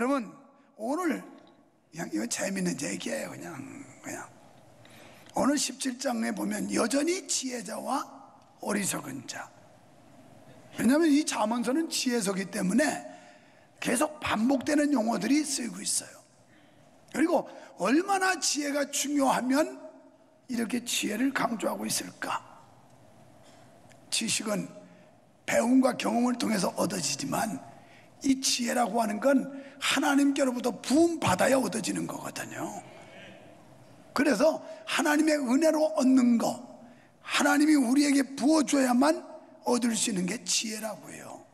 여러분, 오늘 그냥 이거 재밌는 얘기예요. 그냥 오늘 17장에 보면 여전히 지혜자와 어리석은 자. 왜냐하면 이 잠언서는 지혜서기 때문에 계속 반복되는 용어들이 쓰이고 있어요. 그리고 얼마나 지혜가 중요하면 이렇게 지혜를 강조하고 있을까? 지식은 배움과 경험을 통해서 얻어지지만 이 지혜라고 하는 건 하나님께로부터 부음받아야 얻어지는 거거든요. 그래서 하나님의 은혜로 얻는 거, 하나님이 우리에게 부어줘야만 얻을 수 있는 게 지혜라고 해요.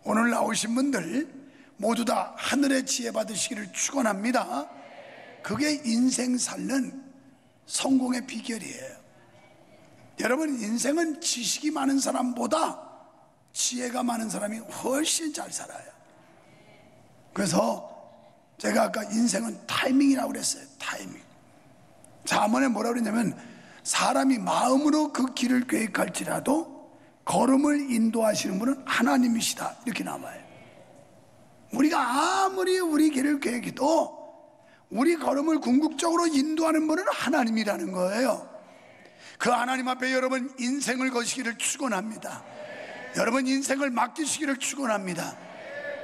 오늘 나오신 분들 모두 다 하늘의 지혜 받으시기를 축원합니다. 그게 인생 살는 성공의 비결이에요. 여러분, 인생은 지식이 많은 사람보다 지혜가 많은 사람이 훨씬 잘 살아요. 그래서 제가 아까 인생은 타이밍이라고 그랬어요. 타이밍. 잠언에 뭐라고 그랬냐면, 사람이 마음으로 그 길을 계획할지라도 걸음을 인도하시는 분은 하나님이시다, 이렇게 나와요. 우리가 아무리 우리 길을 계획해도 우리 걸음을 궁극적으로 인도하는 분은 하나님이라는 거예요. 그 하나님 앞에 여러분 인생을 거시기를 축원합니다. 여러분 인생을 맡기시기를 축원합니다.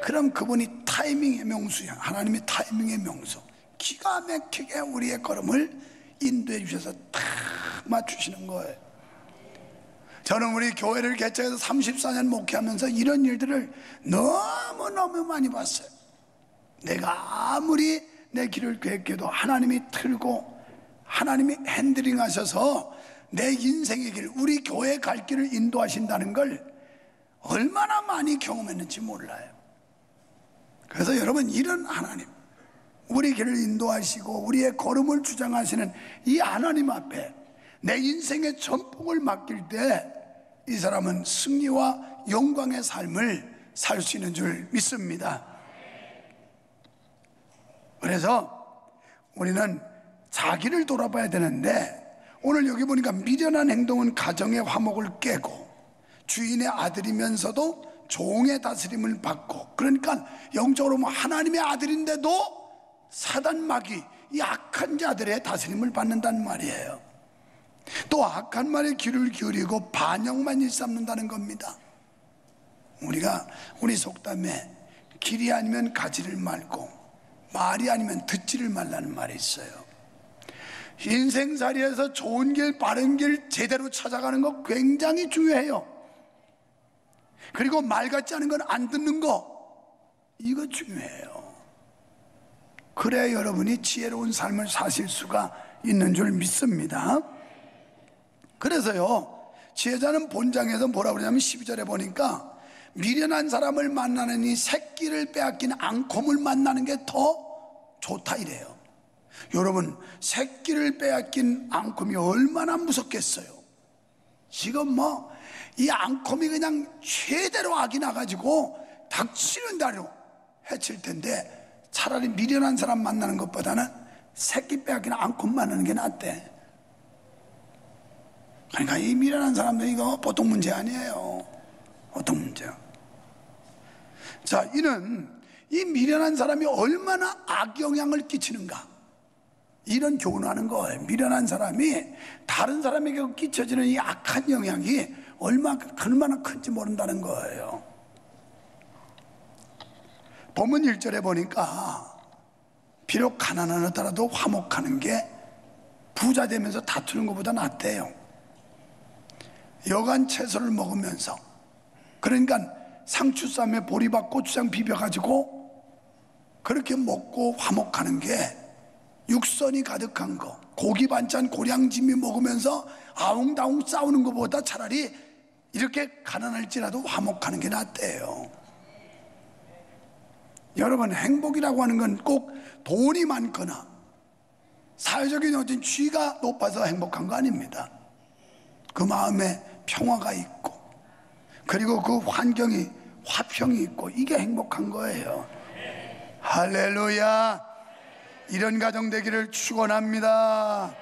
그럼 그분이 타이밍의 명수야. 하나님이 타이밍의 명수, 기가 막히게 우리의 걸음을 인도해 주셔서 딱 맞추시는 거예요. 저는 우리 교회를 개척해서 34년 목회하면서 이런 일들을 너무너무 많이 봤어요. 내가 아무리 내 길을 계획해도 하나님이 틀고 하나님이 핸들링 하셔서 내 인생의 길, 우리 교회 갈 길을 인도하신다는 걸 얼마나 많이 경험했는지 몰라요. 그래서 여러분, 이런 하나님, 우리 길을 인도하시고 우리의 걸음을 주장하시는 이 하나님 앞에 내 인생의 전폭을 맡길 때 이 사람은 승리와 영광의 삶을 살 수 있는 줄 믿습니다. 그래서 우리는 자기를 돌아봐야 되는데, 오늘 여기 보니까 미련한 행동은 가정의 화목을 깨고 주인의 아들이면서도 종의 다스림을 받고, 그러니까 영적으로 보면 하나님의 아들인데도 사단 마귀, 이 악한 자들의 다스림을 받는다는 말이에요. 또 악한 말에 귀를 기울이고 반역만 일삼는다는 겁니다. 우리가 우리 속담에 길이 아니면 가지를 말고 말이 아니면 듣지를 말라는 말이 있어요. 인생살이에서 좋은 길, 바른 길 제대로 찾아가는 거 굉장히 중요해요. 그리고 말 같지 않은 건 안 듣는 거, 이거 중요해요. 그래야 여러분이 지혜로운 삶을 사실 수가 있는 줄 믿습니다. 그래서요, 지혜자는 본장에서 뭐라고 그러냐면 12절에 보니까 미련한 사람을 만나는 이 새끼를 빼앗긴 앙콤을 만나는 게 더 좋다 이래요. 여러분, 새끼를 빼앗긴 앙콤이 얼마나 무섭겠어요. 지금 이 앙콤이 그냥 최대로 악이 나가지고 닥치는 대로 해칠 텐데, 차라리 미련한 사람 만나는 것보다는 새끼 빼앗긴 앙콤 만나는 게 낫대. 그러니까 이 미련한 사람들, 이거 보통 문제 아니에요. 보통 문제. 자, 이는 이 미련한 사람이 얼마나 악영향을 끼치는가, 이런 교훈을 하는 거예요. 미련한 사람이 다른 사람에게 끼쳐지는 이 악한 영향이 얼마나 큰지 모른다는 거예요. 본문 1절에 보니까 비록 가난하더라도 화목하는 게 부자 되면서 다투는 것보다 낫대요. 여간 채소를 먹으면서, 그러니까 상추쌈에 보리밥 고추장 비벼가지고 그렇게 먹고 화목하는 게, 육선이 가득한 거, 고기 반찬 고량짐이 먹으면서 아웅다웅 싸우는 것보다 차라리 이렇게 가난할지라도 화목하는 게 낫대요. 여러분, 행복이라고 하는 건 꼭 돈이 많거나 사회적인 어떤 지위가 높아서 행복한 거 아닙니다. 그 마음에 평화가 있고, 그리고 그 환경이 화평이 있고, 이게 행복한 거예요. 할렐루야. 이런 가정 되기를 축원합니다.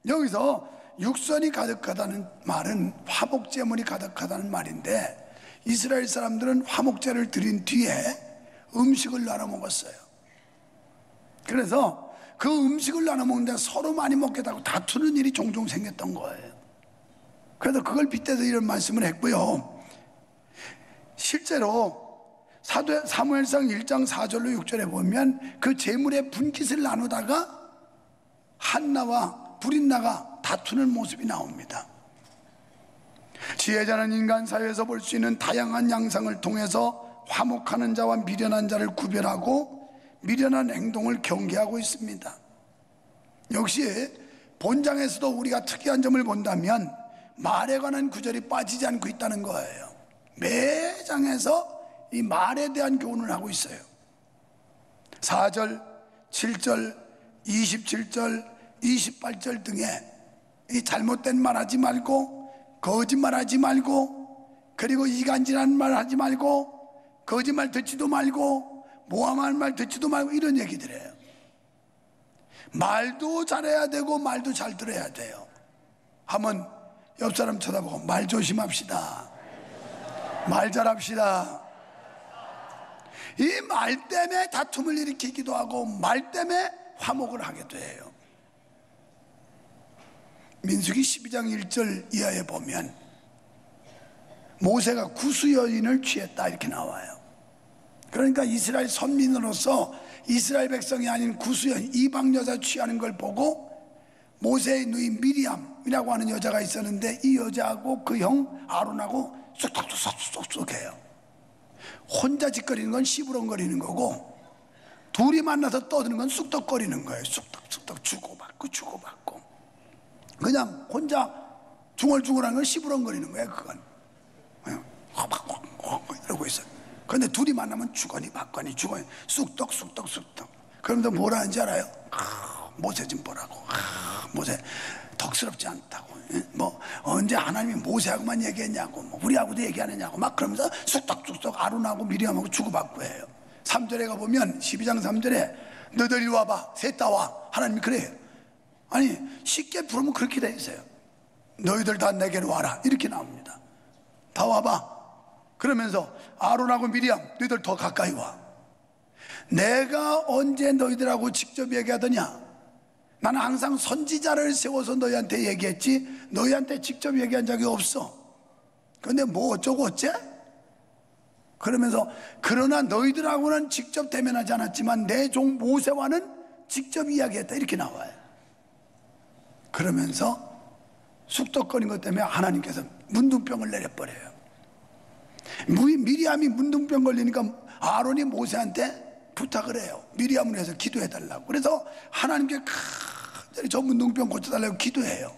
여기서 육선이 가득하다는 말은 화목제물이 가득하다는 말인데, 이스라엘 사람들은 화목제를 드린 뒤에 음식을 나눠 먹었어요. 그래서 그 음식을 나눠 먹는데 서로 많이 먹겠다고 다투는 일이 종종 생겼던 거예요. 그래서 그걸 빗대서 이런 말씀을 했고요. 실제로 사무엘상 1장 4절로 6절에 보면 그 재물의 분깃을 나누다가 한나와 브린나가 다투는 모습이 나옵니다. 지혜자는 인간 사회에서 볼 수 있는 다양한 양상을 통해서 화목하는 자와 미련한 자를 구별하고 미련한 행동을 경계하고 있습니다. 역시 본장에서도 우리가 특이한 점을 본다면 말에 관한 구절이 빠지지 않고 있다는 거예요. 매 장에서 이 말에 대한 교훈을 하고 있어요. 4절, 7절, 27절, 28절 등에 이 잘못된 말 하지 말고, 거짓말 하지 말고, 그리고 이간질한 말 하지 말고, 거짓말 듣지도 말고, 모함할 말 듣지도 말고, 이런 얘기들이에요. 말도 잘해야 되고 말도 잘 들어야 돼요. 한번 옆 사람 쳐다보고 말 조심합시다. 말 잘합시다. 이 말 때문에 다툼을 일으키기도 하고 말 때문에 화목을 하기도 해요. 민수기 12장 1절 이하에 보면 모세가 구수 여인을 취했다 이렇게 나와요. 그러니까 이스라엘 선민으로서 이스라엘 백성이 아닌 구수 여인, 이방 여자 취하는 걸 보고 모세의 누이 미리암이라고 하는 여자가 있었는데 이 여자하고 그 형 아론하고 쑥덕쑥덕쑥덕해요. 혼자 짓거리는 건 시부렁거리는 거고 둘이 만나서 떠드는 건 쑥덕거리는 거예요. 쑥덕쑥덕 주고받고 주고받고 그냥 혼자 중얼중얼하는 건 시부렁거리는 거예요. 그건 이러고 있어요. 그런데 둘이 만나면 주거니 받거니 주거니 쑥덕쑥덕쑥덕. 그러면서 뭐라 하는지 알아요? 모세 좀 보라고. 모세 덕스럽지 않다고. 뭐 언제 하나님이 모세하고만 얘기했냐고, 뭐 우리하고도 얘기하느냐고 막 그러면서 쑥덕쑥덕 아론하고 미리암하고 주고받고 해요. 3절에 가보면 12장 3절에 너희들 이리 와봐, 셋 다 와. 하나님이 그래요. 아니 쉽게 부르면 그렇게 돼 있어요. 너희들 다 내게로 와라 이렇게 나옵니다. 다 와봐. 그러면서 아론하고 미리암 너희들 더 가까이 와. 내가 언제 너희들하고 직접 얘기하더냐? 나는 항상 선지자를 세워서 너희한테 얘기했지 너희한테 직접 얘기한 적이 없어. 그런데 뭐 어쩌고 어째? 그러면서 그러나 너희들하고는 직접 대면하지 않았지만 내 종 모세와는 직접 이야기했다 이렇게 나와요. 그러면서 쑥덕거린 것 때문에 하나님께서 문둥병을 내려버려요. 미리암이 문둥병 걸리니까 아론이 모세한테 부탁을 해요. 미리암을 위해서 기도해달라고. 그래서 하나님께 간절히 저 문둥병 고쳐달라고 기도해요.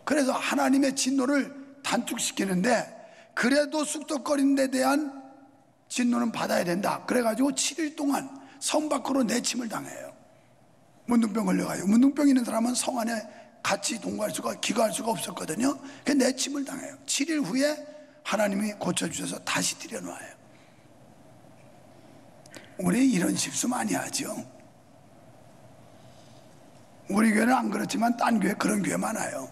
그래서 하나님의 진노를 단축시키는데 그래도 쑥덕거리는 데 대한 진노는 받아야 된다. 그래가지고 7일 동안 성 밖으로 내침을 당해요. 문둥병 걸려가지고. 문둥병 있는 사람은 성 안에 같이 동거할 수가, 기거할 수가 없었거든요. 그 내침을 당해요. 7일 후에 하나님이 고쳐주셔서 다시 들여놓아요. 우리 이런 실수 많이 하죠. 우리 교회는 안 그렇지만 딴 교회 그런 교회 많아요.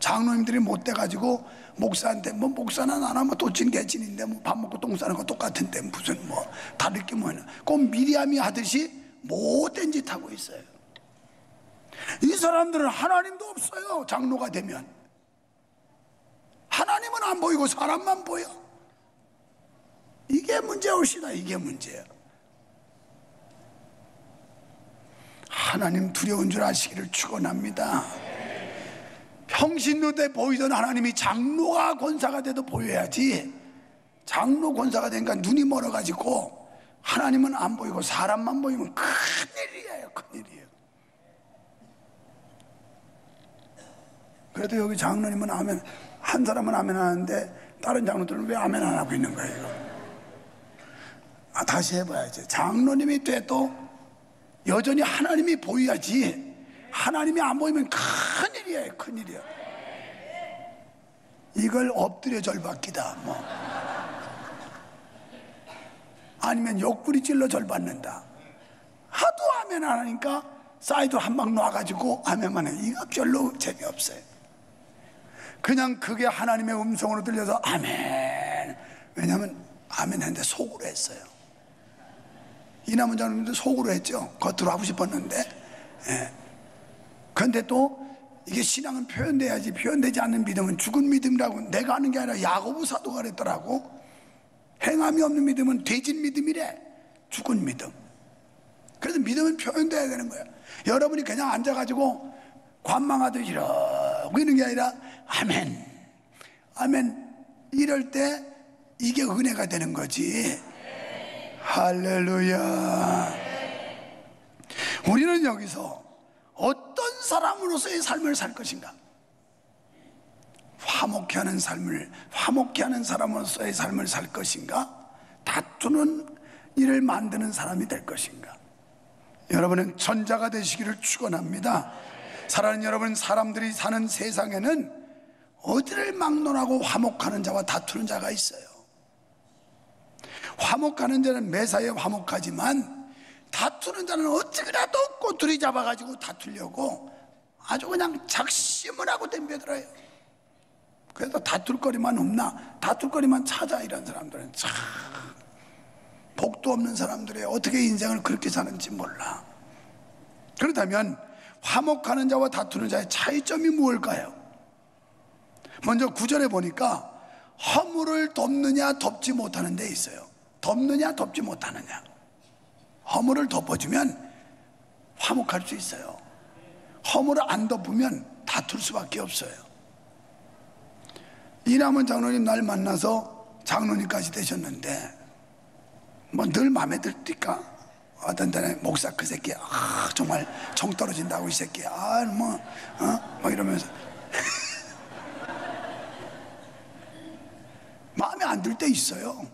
장로님들이 못 돼가지고 목사한테 뭐 목사는 안 하면 도친 개친인데 뭐 밥 먹고 똥 싸는 거 똑같은데 무슨 뭐 다를 게 뭐냐. 꼭 미리암이 하듯이 못된 짓 하고 있어요. 이 사람들은 하나님도 없어요. 장로가 되면 하나님은 안 보이고 사람만 보여. 이게 문제올시다. 이게 문제예요. 하나님 두려운 줄 아시기를 축원합니다. 평신도 때 보이던 하나님이 장로가 권사가 돼도 보여야지. 장로 권사가 되니까 눈이 멀어가지고 하나님은 안 보이고 사람만 보이면 큰일이에요. 큰일이에요. 그래도 여기 장로님은 아멘, 한 사람은 아멘 하는데 다른 장로들은 왜 아멘 안 하고 있는 거예요? 이거? 다시 해봐야지. 장로님이 돼도 여전히 하나님이 보여야지. 하나님이 안 보이면 큰일이에요. 큰일이에요. 이걸 엎드려 절받기다 뭐. 아니면 옆구리 찔러 절받는다. 하도 아멘 안 하니까 사이드 한 방 놔가지고 아멘만 해. 이거 별로 재미없어요. 그냥 그게 하나님의 음성으로 들려서 아멘. 왜냐하면 아멘 했는데 속으로 했어요. 이남은 장로님도 속으로 했죠. 겉으로 하고 싶었는데. 예. 그런데 또 이게 신앙은 표현돼야지, 표현되지 않는 믿음은 죽은 믿음이라고. 내가 하는 게 아니라 야고보 사도가 그랬더라고. 행함이 없는 믿음은 돼진 믿음이래. 죽은 믿음. 그래서 믿음은 표현돼야 되는 거예요. 여러분이 그냥 앉아가지고 관망하듯 이러고 있는 게 아니라 아멘, 아멘 이럴 때 이게 은혜가 되는 거지. 할렐루야. 우리는 여기서 어떤 사람으로서의 삶을 살 것인가? 화목케 하는 삶을, 화목케 하는 사람으로서의 삶을 살 것인가? 다투는 일을 만드는 사람이 될 것인가? 여러분은 전자가 되시기를 축원합니다. 사랑하는 여러분, 사람들이 사는 세상에는 어디를 막론하고 화목하는 자와 다투는 자가 있어요. 화목하는 자는 매사에 화목하지만 다투는 자는 어떻게라도 꼬투리 잡아가지고 다투려고 아주 그냥 작심을 하고 덤벼들어요. 그래서 다툴 거리만 없나? 다툴 거리만 찾아. 이런 사람들은 참 복도 없는 사람들이에요. 어떻게 인생을 그렇게 사는지 몰라. 그렇다면 화목하는 자와 다투는 자의 차이점이 무엇일까요? 먼저 9절에 보니까 허물을 덮느냐 덮지 못하는 데 있어요. 덮느냐 덮지 못하느냐. 허물을 덮어주면 화목할 수 있어요. 허물을 안 덮으면 다툴 수밖에 없어요. 이남은 장로님 날 만나서 장로님까지 되셨는데 뭐 늘 마음에 들니까 어떤 때는 목사 그 새끼 정말 정 떨어진다고 이 새끼 뭐 이러면서 마음에 안 들 때 있어요.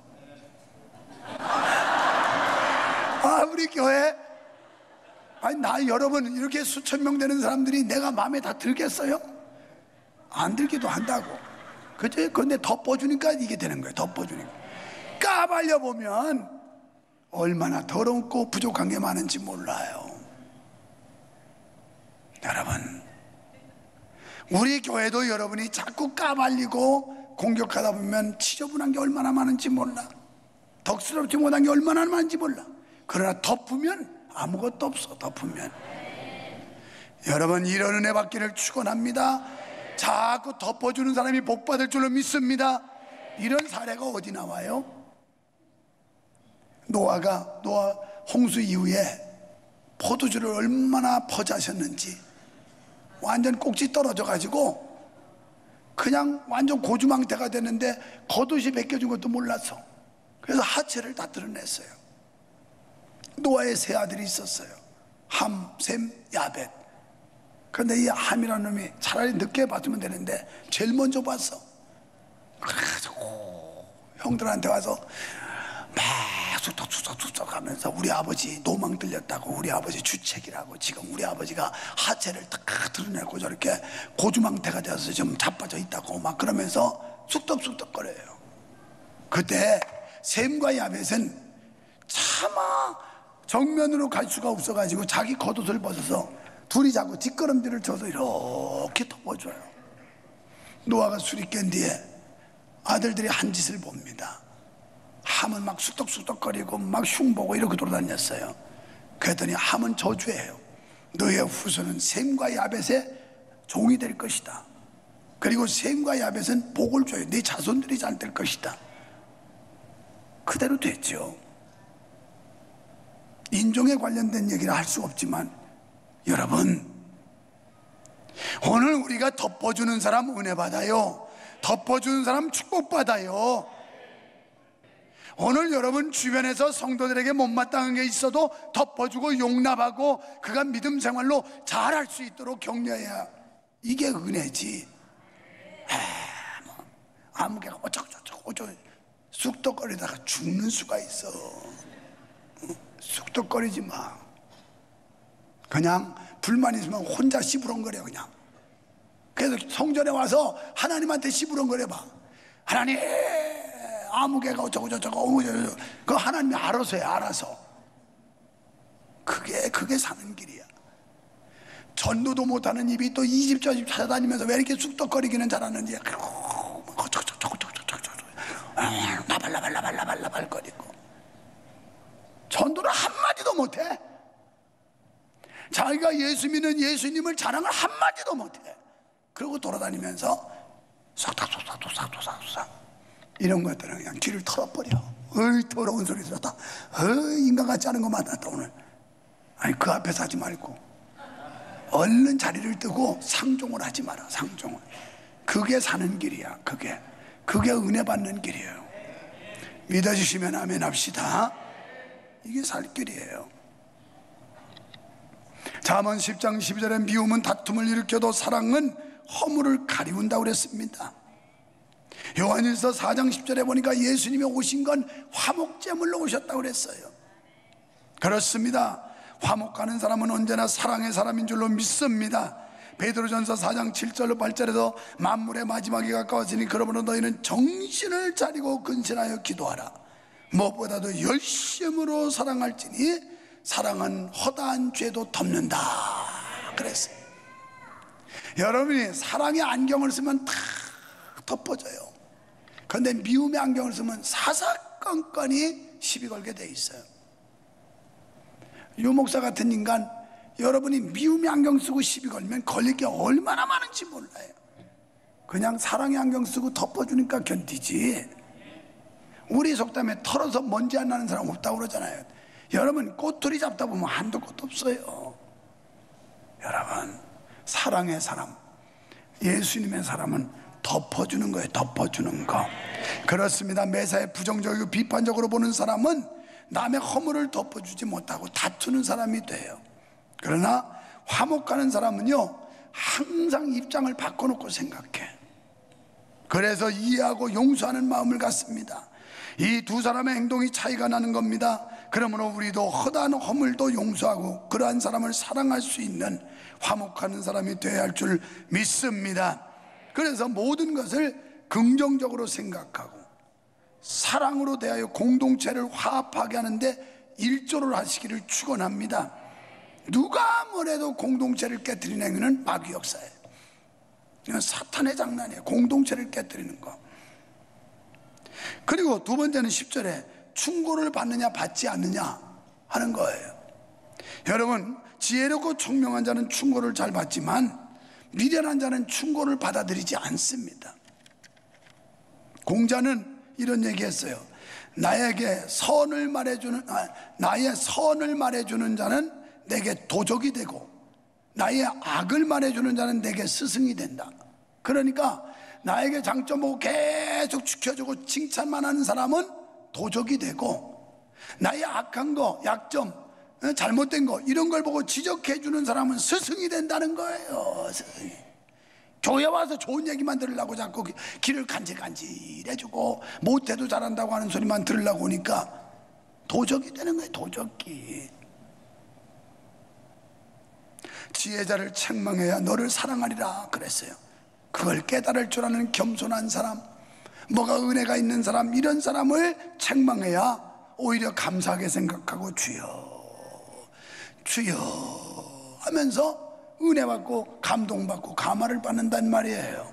우리 교회 나 여러분 이렇게 수천 명 되는 사람들이 내가 마음에 다 들겠어요? 안 들기도 한다고. 그치? 그런데 덮어주니까 이게 되는 거예요. 덮어주니까. 까발려 보면 얼마나 더럽고 부족한 게 많은지 몰라요. 여러분, 우리 교회도 여러분이 자꾸 까발리고 공격하다 보면 지저분한 게 얼마나 많은지 몰라. 덕스럽지 못한 게 얼마나 많은지 몰라. 그러나 덮으면 아무것도 없어. 덮으면. 여러분, 이런 은혜 받기를 축원합니다. 자꾸 덮어주는 사람이 복 받을 줄로 믿습니다. 이런 사례가 어디 나와요? 노아 홍수 이후에 포도주를 얼마나 퍼자셨는지 완전 꼭지 떨어져 가지고 그냥 완전 고주망태가 됐는데 겉옷이 벗겨진 것도 몰랐어. 그래서 하체를 다 드러냈어요. 노아의 세 아들이 있었어요. 함, 셈, 야벳. 그런데 이 함이라는 놈이 차라리 늦게 봤으면 되는데 제일 먼저 봤어. 그래가지고 형들한테 와서 막 쑥덕쑥덕 하면서 우리 아버지 노망 들렸다고, 우리 아버지 주책이라고, 지금 우리 아버지가 하체를 딱 드러내고 저렇게 고주망태가 되어서 좀 자빠져 있다고 막 그러면서 쑥덕쑥덕거려요. 그때 셈과 야벳은 차마 정면으로 갈 수가 없어가지고 자기 겉옷을 벗어서 둘이 자꾸 뒷걸음질을 쳐서 이렇게 덮어줘요. 노아가 술이 깬 뒤에 아들들이 한 짓을 봅니다. 함은 막 쑥덕쑥덕거리고 막 흉보고 이렇게 돌아다녔어요. 그랬더니 함은 저주해요. 너의 후손은 셈과 야벳의 종이 될 것이다. 그리고 셈과 야벳은 복을 줘요. 네 자손들이 잘 될 것이다. 그대로 됐죠. 인종에 관련된 얘기를 할 수 없지만 여러분, 오늘 우리가 덮어주는 사람 은혜 받아요. 덮어주는 사람 축복 받아요. 오늘 여러분 주변에서 성도들에게 못마땅한 게 있어도 덮어주고 용납하고 그가 믿음 생활로 잘할 수 있도록 격려해야 이게 은혜지. 아무개가 어쩌고 쑥덕거리다가 죽는 수가 있어. 쑥덕거리지 마. 그냥 불만 있으면 혼자 시부렁거려. 그냥. 그래서 성전에 와서 하나님한테 시부렁거려 봐. 하나님, 아무개가 어쩌고 그 하나님이 알아서 해. 알아서. 그게 사는 길이야. 전도도 못하는 입이 또 이 집 저 집 찾아다니면서 왜 이렇게 쑥덕거리기는 잘하는지. 나발라발라발라발라발 내가 예수 믿는 예수님을 자랑을 한마디도 못해. 그러고 돌아다니면서 속삭 이런 것들은 그냥 귀를 털어버려. 어이 더러운 소리 들었다. 어이 인간 같지 않은 거 만났다 오늘. 아니 그 앞에서 하지 말고 얼른 자리를 뜨고 상종을 하지 마라. 상종을. 그게 사는 길이야. 그게 은혜 받는 길이에요. 믿어주시면 아멘 합시다. 이게 살 길이에요. 잠언 10장 12절에 미움은 다툼을 일으켜도 사랑은 허물을 가리운다고 그랬습니다. 요한일서 4장 10절에 보니까 예수님이 오신 건 화목제물로 오셨다고 그랬어요. 그렇습니다. 화목하는 사람은 언제나 사랑의 사람인 줄로 믿습니다. 베드로전서 4장 7절로 8절에도 만물의 마지막이 가까웠으니 그러므로 너희는 정신을 차리고 근신하여 기도하라. 무엇보다도 열심으로 사랑할지니 사랑은 허다한 죄도 덮는다 그랬어요. 여러분이 사랑의 안경을 쓰면 다 덮어져요. 그런데 미움의 안경을 쓰면 사사건건이 시비 걸게 돼 있어요. 유 목사 같은 인간, 여러분이 미움의 안경 쓰고 시비 걸면 걸릴 게 얼마나 많은지 몰라요. 그냥 사랑의 안경 쓰고 덮어주니까 견디지. 우리 속담에 털어서 먼지 안 나는 사람 없다고 그러잖아요. 여러분 꼬투리 잡다 보면 한도 끝도 없어요. 여러분 사랑의 사람, 예수님의 사람은 덮어주는 거예요. 덮어주는 거. 그렇습니다. 매사에 부정적이고 비판적으로 보는 사람은 남의 허물을 덮어주지 못하고 다투는 사람이 돼요. 그러나 화목하는 사람은요 항상 입장을 바꿔놓고 생각해. 그래서 이해하고 용서하는 마음을 갖습니다. 이 두 사람의 행동이 차이가 나는 겁니다. 그러므로 우리도 허다한 허물도 용서하고 그러한 사람을 사랑할 수 있는 화목하는 사람이 되어야 할 줄 믿습니다. 그래서 모든 것을 긍정적으로 생각하고 사랑으로 대하여 공동체를 화합하게 하는데 일조를 하시기를 축원합니다. 누가 뭐래도 공동체를 깨뜨리는 행위는 마귀 역사예요. 이건 사탄의 장난이에요. 공동체를 깨뜨리는 거. 그리고 두 번째는 10절에 충고를 받느냐 받지 않느냐 하는 거예요. 여러분 지혜롭고 총명한 자는 충고를 잘 받지만 미련한 자는 충고를 받아들이지 않습니다. 공자는 이런 얘기했어요. 나의 선을 말해주는 자는 내게 도적이 되고 나의 악을 말해주는 자는 내게 스승이 된다. 그러니까 나에게 장점 보고 계속 지켜주고 칭찬만 하는 사람은 도적이 되고 나의 악한 거, 약점, 잘못된 거 이런 걸 보고 지적해주는 사람은 스승이 된다는 거예요. 스승이. 교회 와서 좋은 얘기만 들으려고 자꾸 귀를 간질간질해주고 못해도 잘한다고 하는 소리만 들으려고 하니까 도적이 되는 거예요. 도적이. 지혜자를 책망해야 너를 사랑하리라 그랬어요. 그걸 깨달을 줄 아는 겸손한 사람, 뭐가 은혜가 있는 사람, 이런 사람을 책망해야 오히려 감사하게 생각하고 주여 하면서 은혜 받고 감동받고 감화를 받는단 말이에요.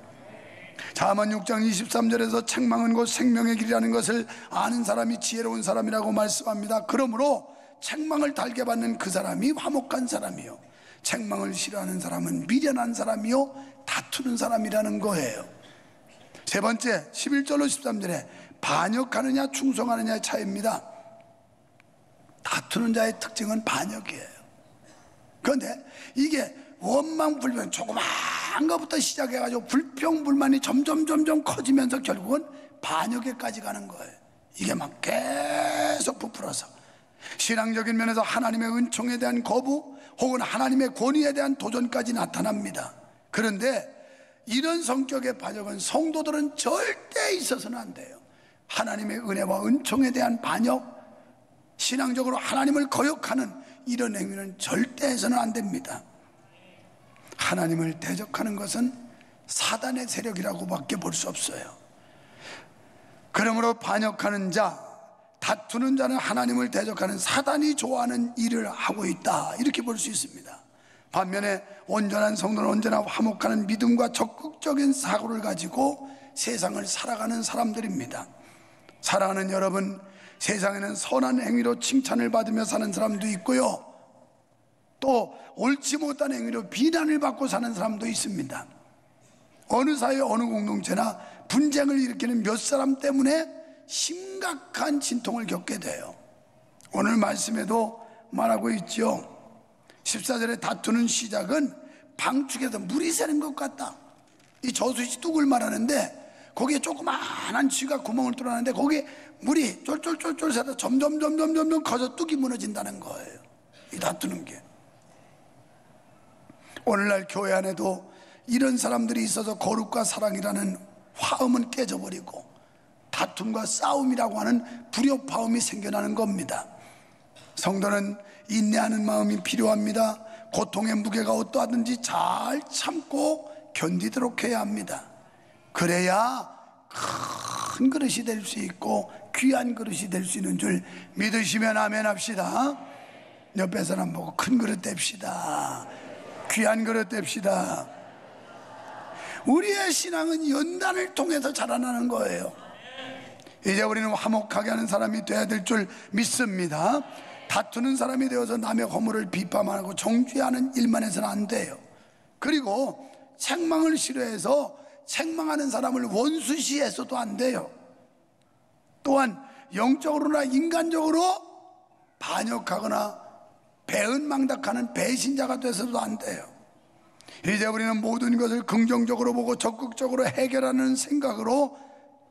잠언 6장 23절에서 책망은 곧 생명의 길이라는 것을 아는 사람이 지혜로운 사람이라고 말씀합니다. 그러므로 책망을 달게 받는 그 사람이 화목한 사람이요, 책망을 싫어하는 사람은 미련한 사람이요 다투는 사람이라는 거예요. 세 번째 11절로 13절에 반역하느냐 충성하느냐의 차이입니다. 다투는 자의 특징은 반역이에요. 그런데 이게 원망불평 조그만 것부터 시작해가지고 불평불만이 점점 커지면서 결국은 반역에까지 가는 거예요. 이게 막 계속 부풀어서 신앙적인 면에서 하나님의 은총에 대한 거부 혹은 하나님의 권위에 대한 도전까지 나타납니다. 그런데 이런 성격의 반역은 성도들은 절대 있어서는 안 돼요. 하나님의 은혜와 은총에 대한 반역, 신앙적으로 하나님을 거역하는 이런 행위는 절대 해서는 안 됩니다. 하나님을 대적하는 것은 사단의 세력이라고 밖에 볼 수 없어요. 그러므로 반역하는 자, 다투는 자는 하나님을 대적하는 사단이 좋아하는 일을 하고 있다, 이렇게 볼 수 있습니다. 반면에 온전한 성도는 언제나 화목하는 믿음과 적극적인 사고를 가지고 세상을 살아가는 사람들입니다. 사랑하는 여러분, 세상에는 선한 행위로 칭찬을 받으며 사는 사람도 있고요, 또 옳지 못한 행위로 비난을 받고 사는 사람도 있습니다. 어느 사회 어느 공동체나 분쟁을 일으키는 몇 사람 때문에 심각한 진통을 겪게 돼요. 오늘 말씀에도 말하고 있죠. 14절에 다투는 시작은 방축에서 물이 새는 것 같다. 이 저수지 뚝을 말하는데 거기에 조그마한 쥐가 구멍을 뚫어놨는데 거기에 물이 쫄쫄쫄쫄 새다 점점 커져 뚝이 무너진다는 거예요. 이 다투는 게. 오늘날 교회 안에도 이런 사람들이 있어서 거룩과 사랑이라는 화음은 깨져버리고 다툼과 싸움이라고 하는 불협화음이 생겨나는 겁니다. 성도는 인내하는 마음이 필요합니다. 고통의 무게가 어떠하든지 잘 참고 견디도록 해야 합니다. 그래야 큰 그릇이 될 수 있고 귀한 그릇이 될 수 있는 줄 믿으시면 아멘 합시다. 옆에 사람 보고 큰 그릇 됩시다. 귀한 그릇 됩시다. 우리의 신앙은 연단을 통해서 자라나는 거예요. 이제 우리는 화목하게 하는 사람이 돼야 될 줄 믿습니다. 다투는 사람이 되어서 남의 허물을 비판하고 정죄하는 일만 해서는 안 돼요. 그리고 책망을 싫어해서 책망하는 사람을 원수시해서도 안 돼요. 또한 영적으로나 인간적으로 반역하거나 배은망덕하는 배신자가 돼서도 안 돼요. 이제 우리는 모든 것을 긍정적으로 보고 적극적으로 해결하는 생각으로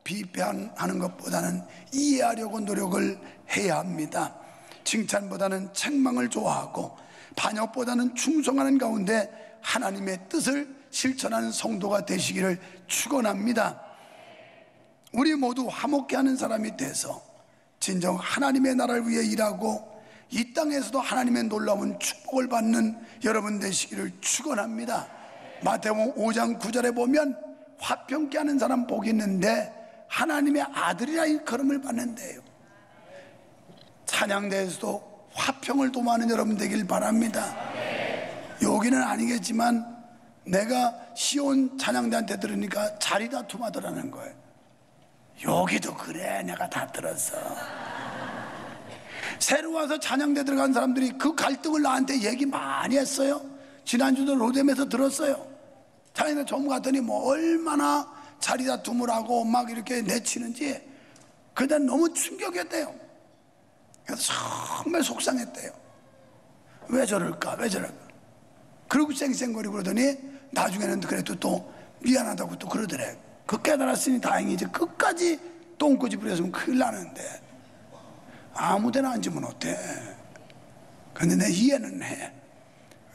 비판하는 것보다는 이해하려고 노력을 해야 합니다. 칭찬보다는 책망을 좋아하고 반역보다는 충성하는 가운데 하나님의 뜻을 실천하는 성도가 되시기를 축원합니다. 우리 모두 화목케 하는 사람이 돼서 진정 하나님의 나라를 위해 일하고 이 땅에서도 하나님의 놀라운 축복을 받는 여러분 되시기를 축원합니다. 마태복음 5장 9절에 보면 화평케 하는 사람 복이 있는데 하나님의 아들이라 일컬음을 받는데요. 찬양대에서도 화평을 도모하는 여러분 되길 바랍니다. 여기는 아니겠지만 내가 시온 찬양대한테 들으니까 자리 다툼하더라는 거예요. 여기도 그래, 내가 다 들었어. 새로 와서 찬양대 들어간 사람들이 그 갈등을 나한테 얘기 많이 했어요. 지난주도 로뎀에서 들었어요. 찬양대 처음 갔더니 뭐 얼마나 자리 다툼을 하고 막 이렇게 내치는지 그때 너무 충격이었대요. 그래서 정말 속상했대요. 왜 저럴까? 그러고 쌩쌩거리고 그러더니 나중에는 그래도 또 미안하다고 또 그러더래. 그 깨달았으니 다행이지. 끝까지 똥꼬지 부렸으면 큰일 나는데 아무데나 앉으면 어때? 근데 내 이해는 해.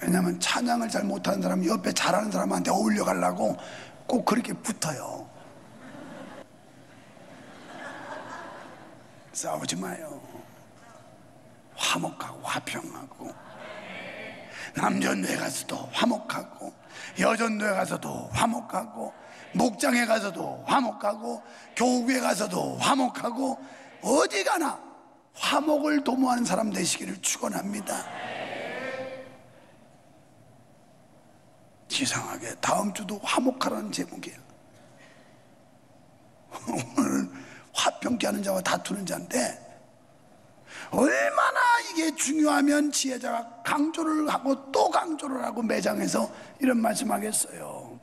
왜냐하면 찬양을 잘 못하는 사람 옆에 잘하는 사람한테 어울려 가려고 꼭 그렇게 붙어요. 싸우지 마요. 화목하고 화평하고 남전도에 가서도 화목하고 여전도에 가서도 화목하고 목장에 가서도 화목하고 교구에 가서도 화목하고 어디 가나 화목을 도모하는 사람 되시기를 축원합니다. 이상하게 다음 주도 화목하라는 제목이에요. 오늘 화평케 하는 자와 다투는 자인데 얼마나 이게 중요하면 지혜자가 강조를 하고 또 강조를 하고 매장해서 이런 말씀하겠어요.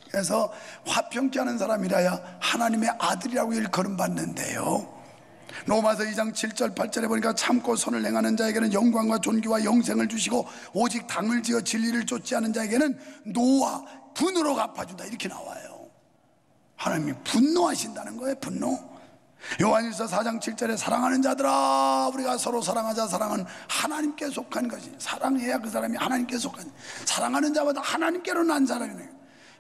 그래서 화평케 하는 사람이라야 하나님의 아들이라고 일컬음 받는데요. 로마서 2장 7절 8절에 보니까 참고 선을 행하는 자에게는 영광과 존귀와 영생을 주시고 오직 당을 지어 진리를 쫓지 않은 자에게는 노와 분으로 갚아준다 이렇게 나와요. 하나님이 분노하신다는 거예요. 분노. 요한일서 4장 7절에 사랑하는 자들아 우리가 서로 사랑하자. 사랑은 하나님께 속한 것이. 사랑해야 그 사람이 하나님께 속한. 사랑하는 자보다 하나님께로 난 사람이네요.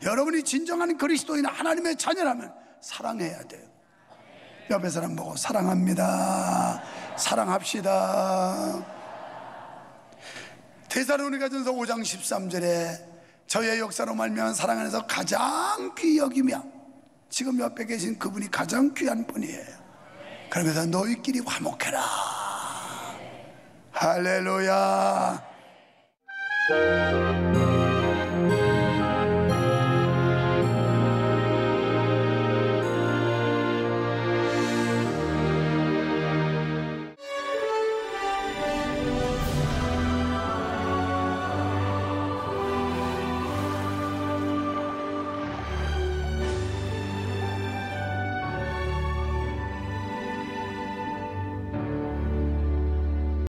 여러분이 진정한 그리스도인 하나님의 자녀라면 사랑해야 돼요. 옆에 사람 보고 사랑합니다. 사랑합시다. 데살로니가전서 5장 13절에 저의 역사로 말미암아 사랑 안에서 가장 귀히 여기며 지금 옆에 계신 그분이 가장 귀한 분이에요. 그러면서 너희끼리 화목해라. 할렐루야.